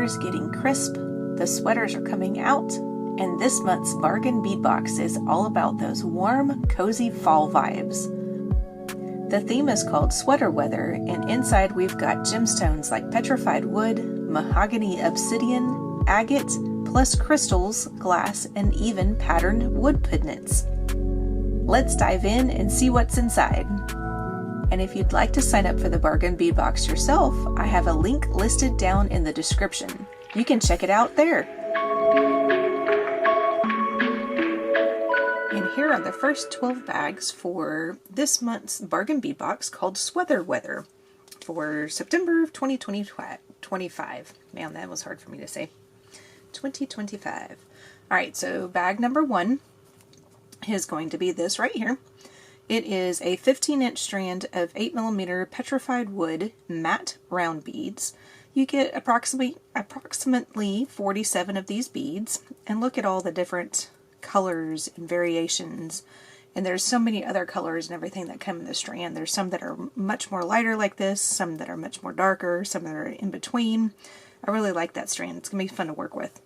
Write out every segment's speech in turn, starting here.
is getting crisp, the sweaters are coming out, and this month's Bargain Bead Box is all about those warm, cozy fall vibes. The theme is called Sweater Weather, and inside we've got gemstones like petrified wood, mahogany obsidian, agate, plus crystals, glass, and even patterned wood pendants. Let's dive in and see what's inside. And if you'd like to sign up for the Bargain Bead Box yourself, I have a link listed down in the description. You can check it out there. And here are the first 12 bags for this month's Bargain Bead Box called Sweater Weather for September of 2025. Man, that was hard for me to say. 2025. Alright, so bag number 1 is going to be this right here. It is a 15-inch strand of 8mm petrified wood matte round beads. You get approximately 47 of these beads, and look at all the different colors and variations. And there's so many other colors and everything that come in the strand. There's some that are much more lighter like this, some that are much more darker, some that are in between. I really like that strand. It's going to be fun to work with.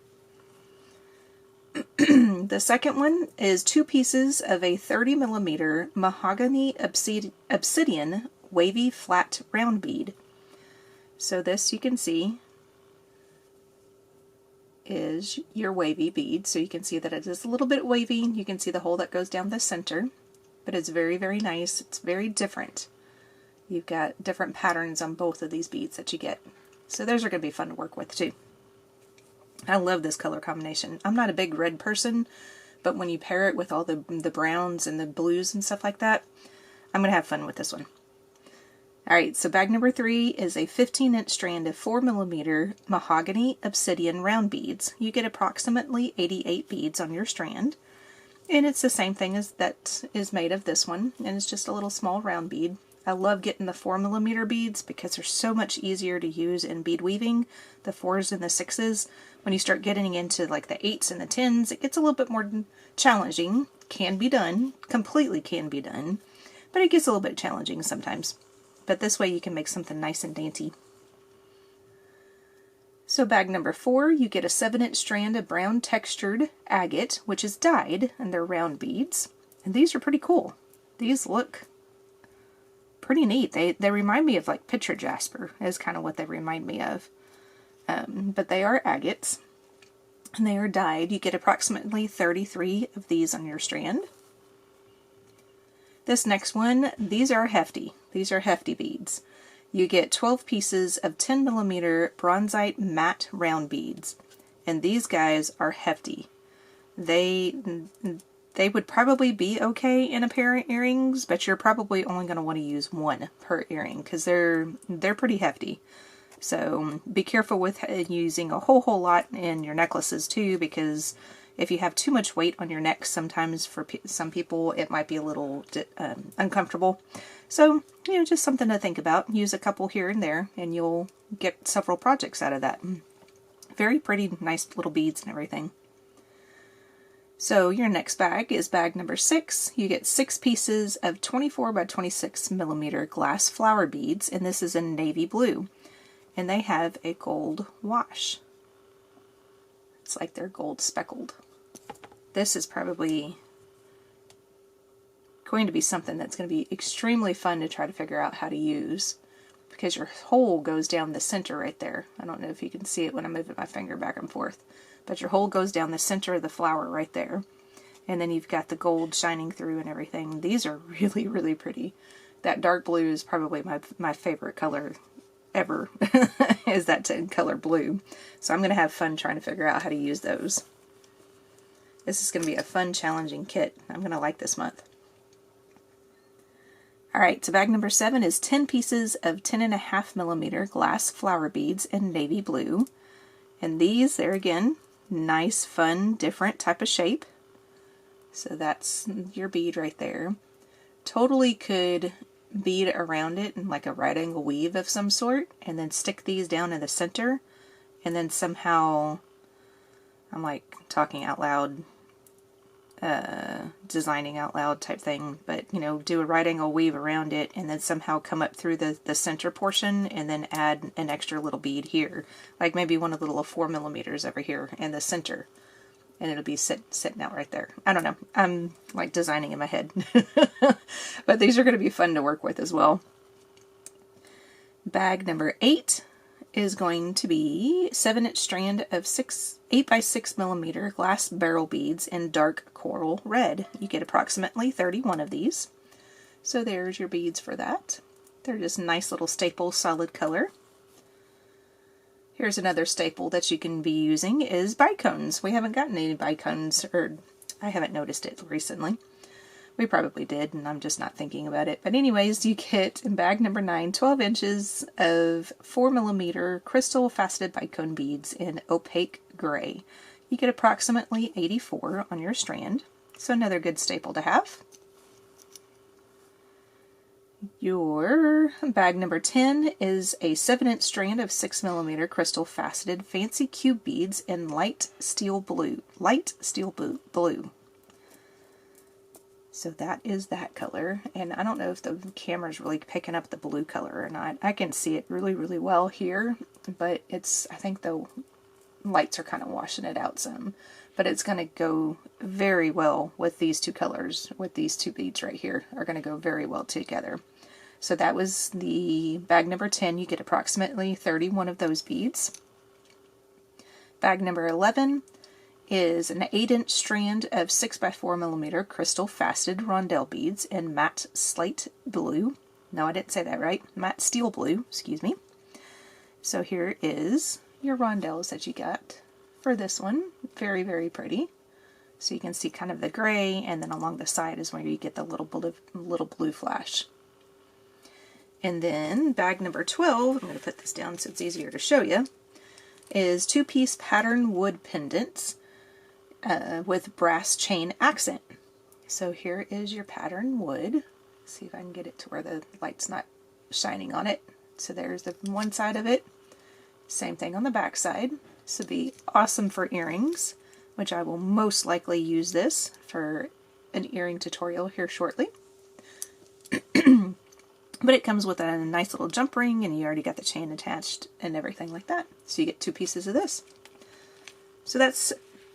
The second one is 2 pieces of a 30mm mahogany obsidian wavy flat round bead. So this, you can see, is your wavy bead. So you can see that it is a little bit wavy. You can see the hole that goes down the center, but it's very, very nice. It's very different. You've got different patterns on both of these beads that you get. So those are going to be fun to work with too. I love this color combination. I'm not a big red person, but when you pair it with all the browns and the blues and stuff like that, I'm going to have fun with this one. Alright, so bag number 3 is a 15-inch strand of 4mm mahogany obsidian round beads. You get approximately 88 beads on your strand, and it's the same thing as that is made of this one, and it's just a little small round bead. I love getting the 4mm beads because they're so much easier to use in bead weaving, the 4s and the 6s. When you start getting into like the 8s and the 10s, it gets a little bit more challenging. Can be done, completely can be done, but it gets a little bit challenging sometimes. But this way you can make something nice and dainty. So bag number 4, you get a 7-inch strand of brown textured agate, which is dyed, and they're round beads. And these are pretty cool. These look pretty neat. They remind me of like picture jasper is kind of what they remind me of. But they are agates, and they are dyed. You get approximately 33 of these on your strand. This next one, these are hefty. These are hefty beads. You get 12 pieces of 10mm bronzite matte round beads, and these guys are hefty. They would probably be okay in a pair of earrings, but you're probably only going to want to use one per earring because they're pretty hefty. So be careful with using a whole lot in your necklaces too, because if you have too much weight on your neck, sometimes for some people it might be a little uncomfortable. So, you know, just something to think about. Use a couple here and there and you'll get several projects out of that. Very pretty, nice little beads and everything. So your next bag is bag number 6. You get 6 pieces of 24 by 26mm glass flower beads, and this is in navy blue. And they have a gold wash. It's like they're gold speckled. This is probably going to be something that's going to be extremely fun to try to figure out how to use, because your hole goes down the center right there. I don't know if you can see it when I'm moving my finger back and forth, but your hole goes down the center of the flower right there. And then you've got the gold shining through and everything. These are really, really pretty. That dark blue is probably my favorite color ever, is that color blue. So I'm going to have fun trying to figure out how to use those. This is going to be a fun, challenging kit. I'm going to like this month. Alright, so bag number 7 is 10 pieces of 10.5mm glass flower beads in navy blue. And these, they're again, nice, fun, different type of shape. So that's your bead right there. Totally could bead around it in like a right angle weave of some sort, and then stick these down in the center, and then somehow, I'm like talking out loud, designing out loud type thing, but you know, do a right angle weave around it and then somehow come up through the center portion and then add an extra little bead here, like maybe one of the little 4mm over here in the center, and it'll be sitting out right there. I don't know, I'm like designing in my head. But these are going to be fun to work with as well. Bag number 8 is going to be 7-inch strand of 8x6mm glass barrel beads in dark coral red. You get approximately 31 of these. So there's your beads for that. They're just nice little staple solid color. Here's another staple that you can be using is bicones. We haven't gotten any bicones, or I haven't noticed it recently. We probably did, and I'm just not thinking about it. But anyways, you get in bag number 9, 12 inches of 4mm crystal faceted bicone beads in opaque gray. You get approximately 84 on your strand, so another good staple to have. Your bag number 10 is a 7-inch strand of 6mm crystal faceted fancy cube beads in light steel blue. So that is that color, and I don't know if the camera's really picking up the blue color or not. I can see it really, really well here, but I think the lights are kind of washing it out some. But it's going to go very well with these two colors, with these two beads right here, are going to go very well together. So that was the bag number 10. You get approximately 31 of those beads. Bag number 11 is an 8-inch strand of 6x4mm crystal faceted rondelle beads in matte slate blue. No, I didn't say that right. Matte steel blue, excuse me. So here is your rondelles that you got for this one. Very, very pretty. So you can see kind of the gray, and then along the side is where you get the little blue flash. And then bag number 12, I'm going to put this down so it's easier to show you, is 2-piece pattern wood pendants with brass chain accent. So here is your pattern wood. Let's see if I can get it to where the light's not shining on it. So there's the one side of it. Same thing on the back side. This would be awesome for earrings, which I will most likely use this for an earring tutorial here shortly. But it comes with a nice little jump ring, and you already got the chain attached and everything like that. So you get 2 pieces of this. So that's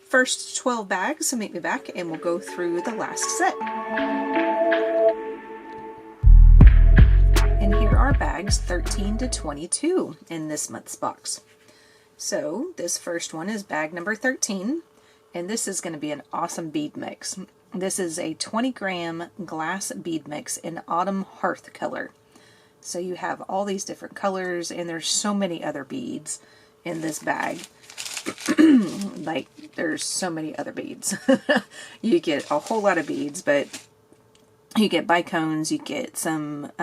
first 12 bags, so meet me back and we'll go through the last set. And here are bags 13 to 22 in this month's box. So this first one is bag number 13, and this is going to be an awesome bead mix. This is a 20-gram glass bead mix in autumn hearth color. So you have all these different colors, and there's so many other beads in this bag. Like, there's so many other beads. You get a whole lot of beads, but you get bicones, you get some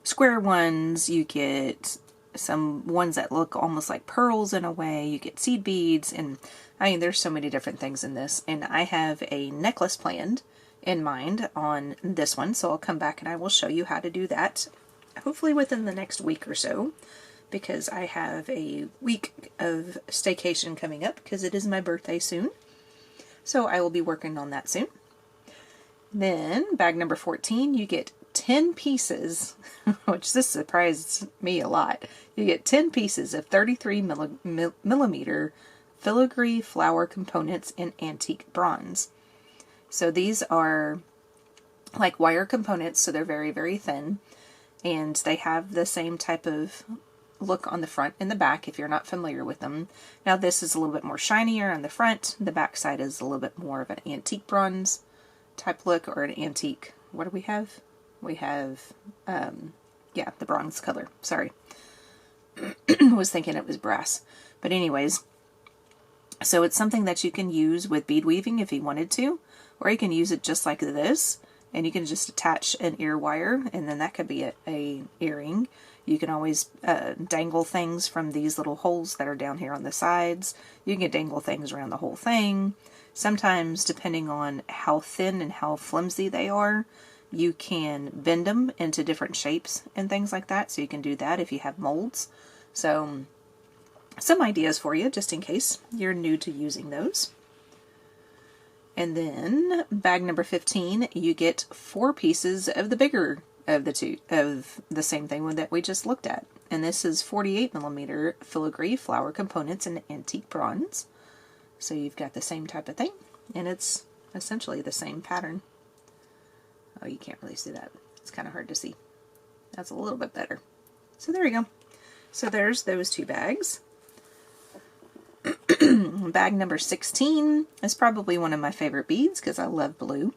square ones, you get some ones that look almost like pearls in a way, you get seed beads, and I mean, there's so many different things in this. And I have a necklace planned in mind on this one, so I'll come back and I will show you how to do that, hopefully within the next week or so, because I have a week of staycation coming up because it is my birthday soon. So I will be working on that soon. Then bag number 14, you get 10 pieces, which this surprised me a lot. You get 10 pieces of 33mm filigree flower components in antique bronze. So these are like wire components, so they're very, very thin, and they have the same type of look on the front and the back if you're not familiar with them. Now this is a little bit more shinier on the front. The back side is a little bit more of an antique bronze type look, or an antique, what do we have? We have, yeah, the bronze color. Sorry. I was thinking it was brass. But anyways, so it's something that you can use with bead weaving if you wanted to, or you can use it just like this, and you can just attach an ear wire, and then that could be a earring. You can always dangle things from these little holes that are down here on the sides. You can dangle things around the whole thing. Sometimes, depending on how thin and how flimsy they are, you can bend them into different shapes and things like that. So you can do that if you have molds. So some ideas for you, just in case you're new to using those. And then bag number 15, you get 4 pieces of the bigger of the two, of the same thing that we just looked at. And this is 48mm filigree flower components in antique bronze. So you've got the same type of thing, and it's essentially the same pattern. Oh, you can't really see that. It's kind of hard to see. That's a little bit better. So there you go. So there's those 2 bags. Bag number 16 is probably one of my favorite beads because I love blue.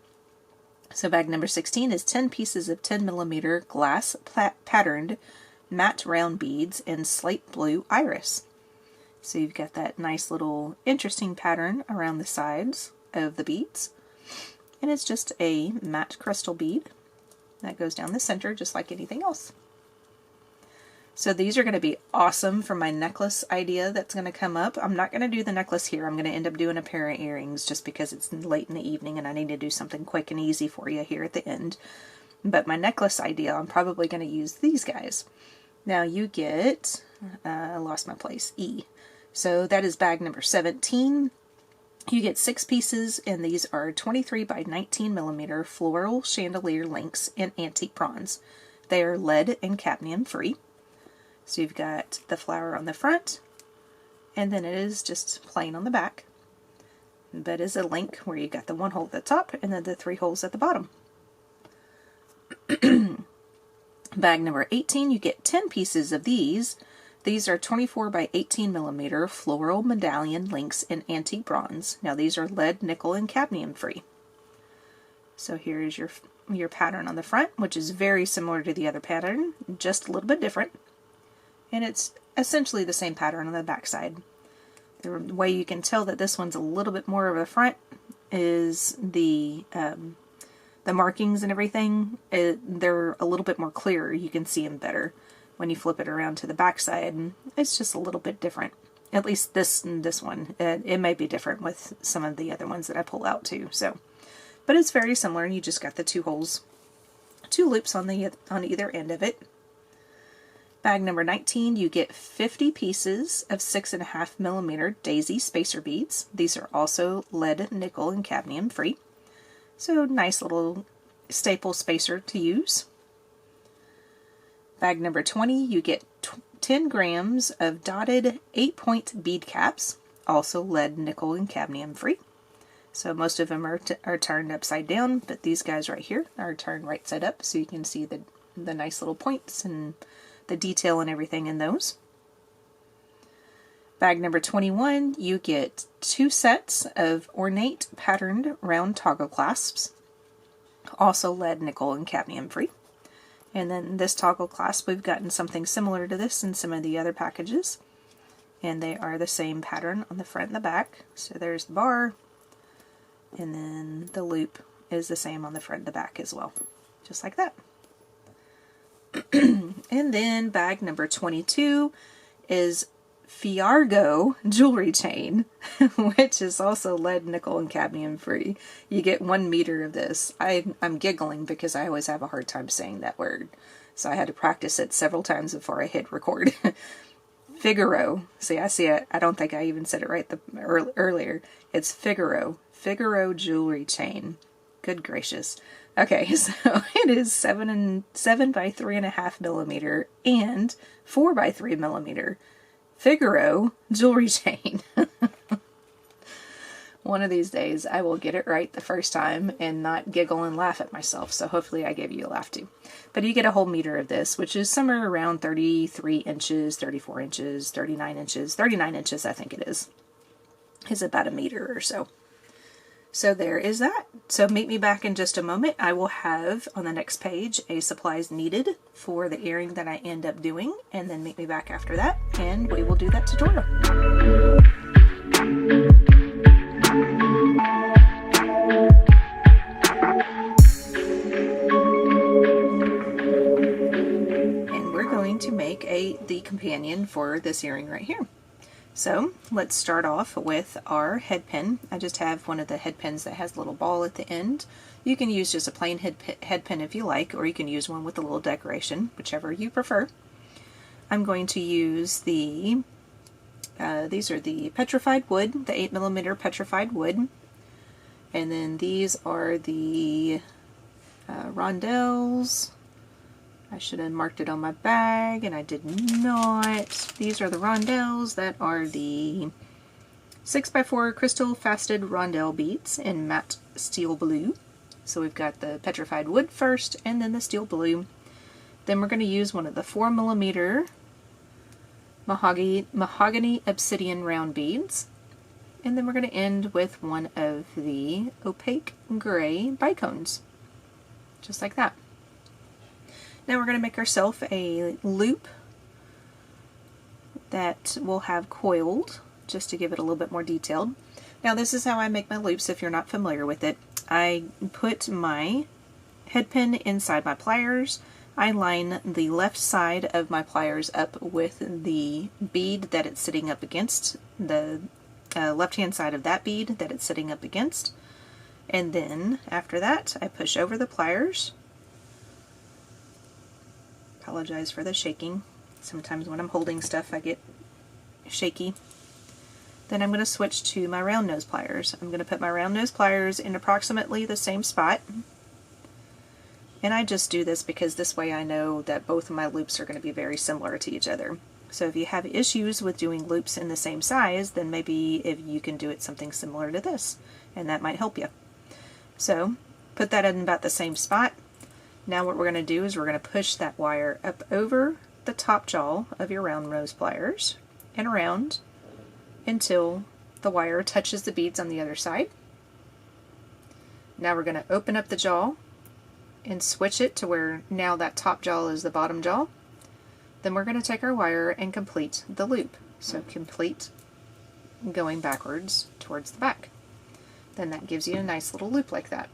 So bag number 16 is 10 pieces of 10mm glass patterned matte round beads in slate blue iris. So you've got that nice little interesting pattern around the sides of the beads. And it's just a matte crystal bead that goes down the center just like anything else. So these are going to be awesome for my necklace idea that's going to come up. I'm not going to do the necklace here. I'm going to end up doing a pair of earrings just because it's late in the evening and I need to do something quick and easy for you here at the end. But my necklace idea, I'm probably going to use these guys. Now you get, I lost my place, E. So that is bag number 17. You get 6 pieces, and these are 23 by 19mm floral chandelier links in antique bronze. They are lead and cadmium free. So you've got the flower on the front, and then it is just plain on the back. But is a link where you got the 1 hole at the top and then the 3 holes at the bottom. Bag number 18, you get 10 pieces of these. These are 24 by 18mm floral medallion links in antique bronze. Now these are lead, nickel, and cadmium free. So here is your pattern on the front, which is very similar to the other pattern, just a little bit different. And it's essentially the same pattern on the back side. The way you can tell that this one's a little bit more of a front is the markings and everything. They're a little bit more clear. You can see them better when you flip it around to the back side. It's just a little bit different. At least this one. It may be different with some of the other ones that I pull out too. So, but it's very similar. You just got the 2 holes, 2 loops on either end of it. Bag number 19, you get 50 pieces of 6.5mm daisy spacer beads. These are also lead, nickel, and cadmium free. So nice little staple spacer to use. Bag number 20, you get 10 grams of dotted 8-point bead caps, also lead, nickel, and cadmium free. So most of them are turned upside down, but these guys right here are turned right side up, so you can see the nice little points and the detail and everything in those. Bag number 21, you get 2 sets of ornate patterned round toggle clasps, also lead, nickel, and cadmium free. And then this toggle clasp, we've gotten something similar to this in some of the other packages. And they are the same pattern on the front and the back. So there's the bar, and then the loop is the same on the front and the back as well. Just like that. And then bag number 22 is Fiargo jewelry chain, which is also lead, nickel, and cadmium free. You get 1 meter of this. I'm giggling because I always have a hard time saying that word. So I had to practice it several times before I hit record. Figaro. See, I don't think I even said it right earlier. It's Figaro. Figaro jewelry chain. Good gracious. Okay, so it is 7 by 3.5mm and 4 by 3mm Figaro jewelry chain. One of these days I will get it right the first time and not giggle and laugh at myself, so hopefully I gave you a laugh too. But you get a whole meter of this, which is somewhere around 33 inches, 34 inches, 39 inches. 39 inches I think it is about a meter or so. So there is that. So meet me back in just a moment. I will have on the next page a supplies needed for the earring that I end up doing, and then meet me back after that and we will do that tutorial. And we're going to make the companion for this earring right here. So let's start off with our head pin. I just have one of the head pins that has a little ball at the end. You can use just a plain head pin if you like, or you can use one with a little decoration, whichever you prefer. I'm going to use these are the petrified wood, the 8mm petrified wood. And then these are the rondelles. I should have marked it on my bag and I did not. These are the rondelles that are the 6x4 crystal faceted rondelle beads in matte steel blue. So we've got the petrified wood first and then the steel blue. Then we're going to use one of the 4mm mahogany obsidian round beads. And then we're going to end with one of the opaque gray bicones. Just like that. Now we're going to make ourselves a loop that will have coiled, just to give it a little bit more detailed. Now this is how I make my loops if you're not familiar with it. I put my head pin inside my pliers. I line the left side of my pliers up with the bead that it's sitting up against, the left hand side of that bead that it's sitting up against. And then after that I push over the pliers. Apologize for the shaking. Sometimes when I'm holding stuff I get shaky. Then I'm going to switch to my round nose pliers. I'm going to put my round nose pliers in approximately the same spot. And I just do this because this way I know that both of my loops are going to be very similar to each other. So if you have issues with doing loops in the same size, then maybe if you can do it something similar to this, and that might help you. So put that in about the same spot. Now what we're going to do is we're going to push that wire up over the top jaw of your round nose pliers and around until the wire touches the beads on the other side. Now we're going to open up the jaw and switch it to where now that top jaw is the bottom jaw. Then we're going to take our wire and complete the loop. So complete going backwards towards the back. Then that gives you a nice little loop like that.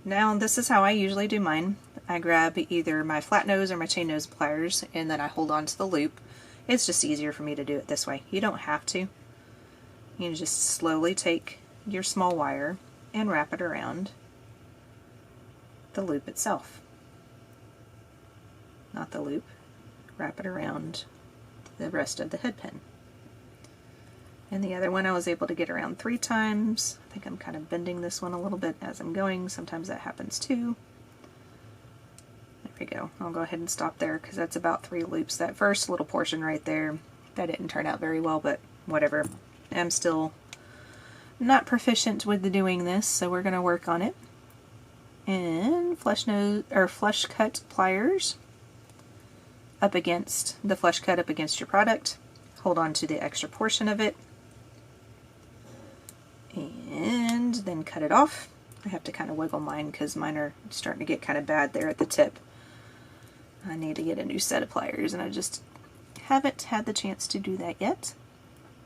Now this is how I usually do mine. I grab either my flat nose or my chain nose pliers and then I hold on to the loop. It's just easier for me to do it this way. You don't have to. You can just slowly take your small wire and wrap it around the loop itself. Not the loop. Wrap it around the rest of the head pin. And the other one I was able to get around 3 times. I think I'm kind of bending this one a little bit as I'm going. Sometimes that happens too. There we go. I'll go ahead and stop there because that's about 3 loops. That first little portion right there, that didn't turn out very well, but whatever. I'm still not proficient with doing this, so we're going to work on it. And flush cut pliers up against the flush cut up against your product. Hold on to the extra portion of it. And then cut it off. I have to kind of wiggle mine because mine are starting to get kind of bad there at the tip. I need to get a new set of pliers and I just haven't had the chance to do that yet.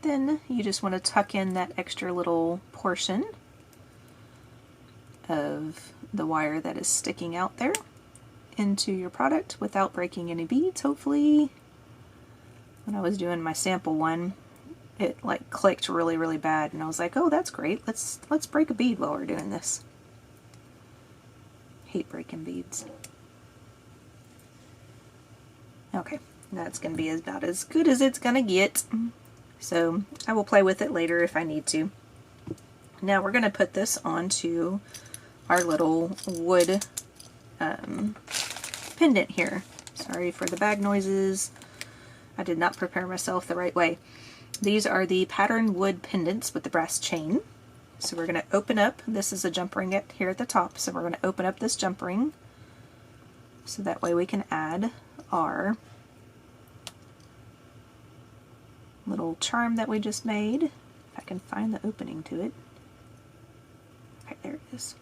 Then you just want to tuck in that extra little portion of the wire that is sticking out there into your product without breaking any beads, hopefully. When I was doing my sample one, it like clicked really, really bad, and I was like, oh, that's great. Let's break a bead while we're doing this. Hate breaking beads. Okay, that's going to be about as good as it's going to get. So I will play with it later if I need to. Now we're going to put this onto our little wood pendant here. Sorry for the bag noises. I did not prepare myself the right way. These are the patterned wood pendants with the brass chain. So we're going to open up, this is a jump ring here at the top, so we're going to open up this jump ring so that way we can add our little charm that we just made. If I can find the opening to it. Okay, there it is.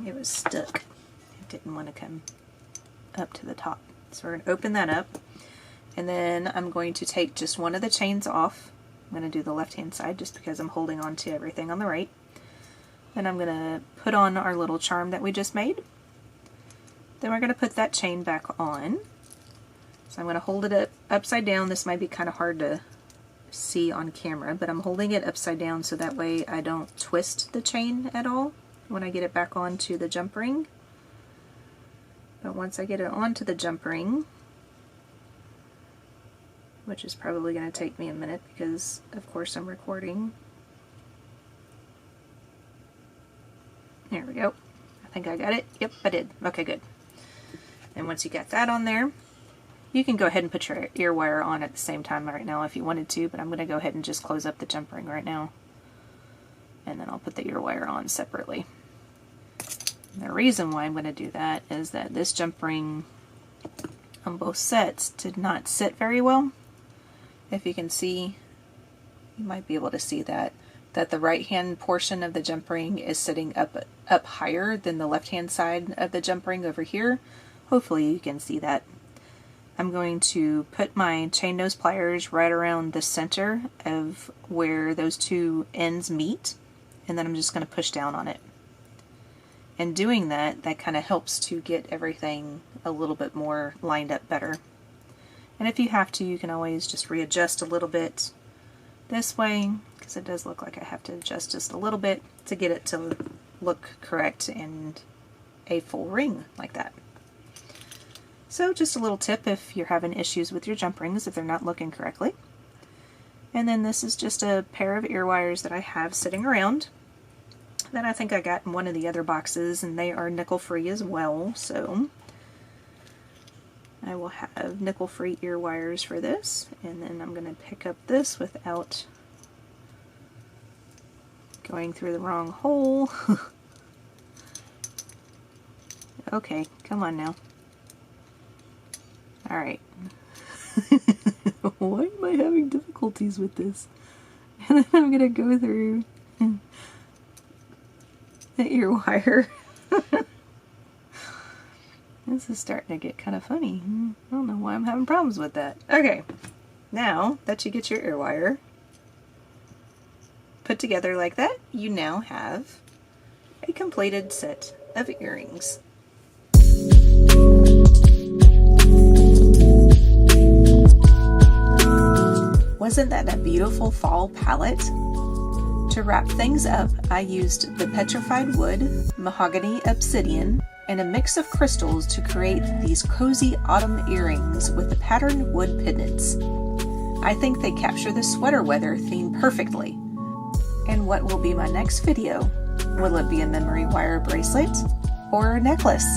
It was stuck. It didn't want to come up to the top. So we're going to open that up, and then I'm going to take just one of the chains off. I'm going to do the left hand side just because I'm holding on to everything on the right. Then I'm going to put on our little charm that we just made. Then we're going to put that chain back on. So I'm going to hold it up upside down. This might be kind of hard to see on camera, but I'm holding it upside down so that way I don't twist the chain at all when I get it back onto the jump ring. But once I get it onto the jump ring, which is probably going to take me a minute because of course I'm recording. There we go. I think I got it. Yep, I did. Okay, good. And once you got that on there, you can go ahead and put your ear wire on at the same time right now if you wanted to, but I'm going to go ahead and just close up the jump ring right now. And then I'll put the ear wire on separately. And the reason why I'm going to do that is that this jump ring on both sets did not sit very well. If you can see, you might be able to see that the right hand portion of the jump ring is sitting up higher than the left hand side of the jump ring over here. Hopefully you can see that. I'm going to put my chain nose pliers right around the center of where those two ends meet, and then I'm just going to push down on it. And doing that kind of helps to get everything a little bit more lined up better. And if you have to, you can always just readjust a little bit this way, because it does look like I have to adjust just a little bit to get it to look correct and a full ring like that. So just a little tip if you're having issues with your jump rings, if they're not looking correctly. And then this is just a pair of ear wires that I have sitting around that I think I got in one of the other boxes, and they are nickel free as well. So I will have nickel free ear wires for this, and then I'm going to pick up this without going through the wrong hole. Okay, come on now. Alright. Why am I having difficulties with this? And then I'm going to go through the ear wire. This is starting to get kind of funny. I don't know why I'm having problems with that. Okay, now that you get your ear wire put together like that, you now have a completed set of earrings. Wasn't that a beautiful fall palette? To wrap things up, I used the petrified wood, mahogany, obsidian, and a mix of crystals to create these cozy autumn earrings with the patterned wood pendants. I think they capture the sweater weather theme perfectly. And what will be my next video? Will it be a memory wire bracelet or a necklace?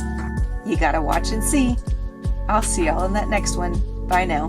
You gotta watch and see. I'll see y'all in that next one. Bye now.